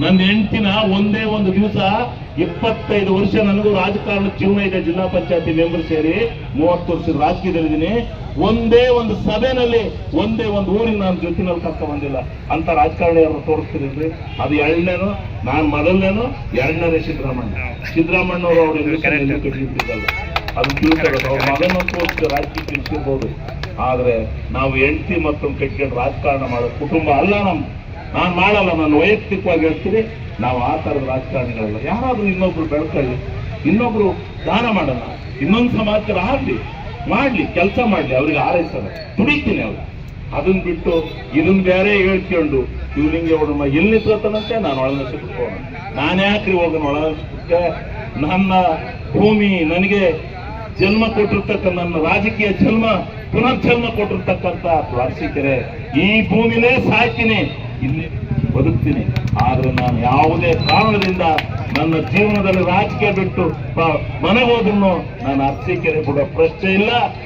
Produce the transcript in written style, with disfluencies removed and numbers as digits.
ನನ್ನ ಹೆಂಡತಿನ ಒಂದೇ ಒಂದು ದಿವಸ 25 ವರ್ಷ ನನಗೂ ರಾಜಕಾರಣ ಜೀವನ ಇದೆ. ಜಿಲ್ಲಾ ಪಂಚಾಯತಿ ಮೆಂಬರ್ ಸೇರಿ 30 ವರ್ಷದ ರಾಜಕೀಯದಲ್ಲಿದ್ದೀನಿ. ಒಂದೇ ಒಂದು ಸಭೆನಲ್ಲಿ ಒಂದೇ ಒಂದು ಊರಿಗೆ ನಾನು ಜೊತೆನಲ್ಲಿ ಕರ್ಕ ಬಂದಿಲ್ಲ ಅಂತ ರಾಜಕಾರಣ ಯಾರು ತೋರಿಸ್ತಿದ್ರಿ. ಅದು ಎರಡನೇನು, ನಾನು ಮೊದಲನೇನು, ಎರಡನೇ ಸಿದ್ದರಾಮಣ್ಣವರು ಅವರು ಕಟ್ಟಿದ್ದಲ್ಲ. ಅದು ತಿಳ್ಕೊಳ್ಳೋದು ಅವ್ರ ಮಗನಂತೂ ರಾಜಕೀಯ ತಿಳಿಸಿರ್ಬೋದು. ಆದ್ರೆ ನಾವು ಹೆಂಡತಿ ಮತ್ತೊಂದು ಕಟ್ಕೊಂಡು ರಾಜಕಾರಣ ಮಾಡೋದು ಕುಟುಂಬ ಅಲ್ಲ. ನಾನು ಮಾಡಲ್ಲ, ನಾನು ವೈಯಕ್ತಿಕವಾಗಿ ಹೇಳ್ತೀನಿ. ನಾವು ಆ ಥರದ ರಾಜಕಾರಣಿಗಳಲ್ಲ. ಯಾರಾದ್ರೂ ಇನ್ನೊಬ್ರು ಬೆಳ್ಕೊಳ್ಳಿ, ಇನ್ನೊಬ್ರು ದಾನ ಮಾಡೋಣ, ಇನ್ನೊಂದು ಸಮಾಜಕ್ಕೆ ಮಾಡ್ಲಿ, ಕೆಲಸ ಮಾಡ್ಲಿ, ಅವ್ರಿಗೆ ಆರೈಸಲ್ಲ, ದುಡಿತೀನಿ ಅವ್ರು. ಅದನ್ನ ಬಿಟ್ಟು ಇದನ್ನ ಬೇರೆ ಹೇಳ್ಕೊಂಡು ಇವ್ನಿಂಗೆ ಹುಡುಗ ಎಲ್ಲಿ ನಿಂತ್ಕೊತಾನಂತೆ ನಾನು ಒಳನಸಿ ಬಿಟ್ಕೋಣ. ನಾನು ಯಾಕ್ರಿ ಹೋಗೋಣ ಒಳನಸಿ ಬಿಟ್ಟೆ? ನನ್ನ ಭೂಮಿ ನನಗೆ ಜನ್ಮ ಕೊಟ್ಟಿರ್ತಕ್ಕ, ನನ್ನ ರಾಜಕೀಯ ಪುನರ್ಜನ್ಮ ಕೊಟ್ಟಿರ್ತಕ್ಕಂಥ ಅರಸೀಕೆರೆ, ಈ ಭೂಮಿನೇ ಸಾಕಿನಿ, ಇಲ್ಲಿ ಬದುಕ್ತೀನಿ. ಆದ್ರೆ ನಾನು ಯಾವುದೇ ಕಾರಣದಿಂದ ನನ್ನ ಜೀವನದಲ್ಲಿ ರಾಜಕೀಯ ಬಿಟ್ಟು ಮನೆಗೆ ಹೋದ್ರು ನಾನು ಅರಸೀಕೆರೆ ಬಿಡೋ ಪ್ರಶ್ನೆ ಇಲ್ಲ.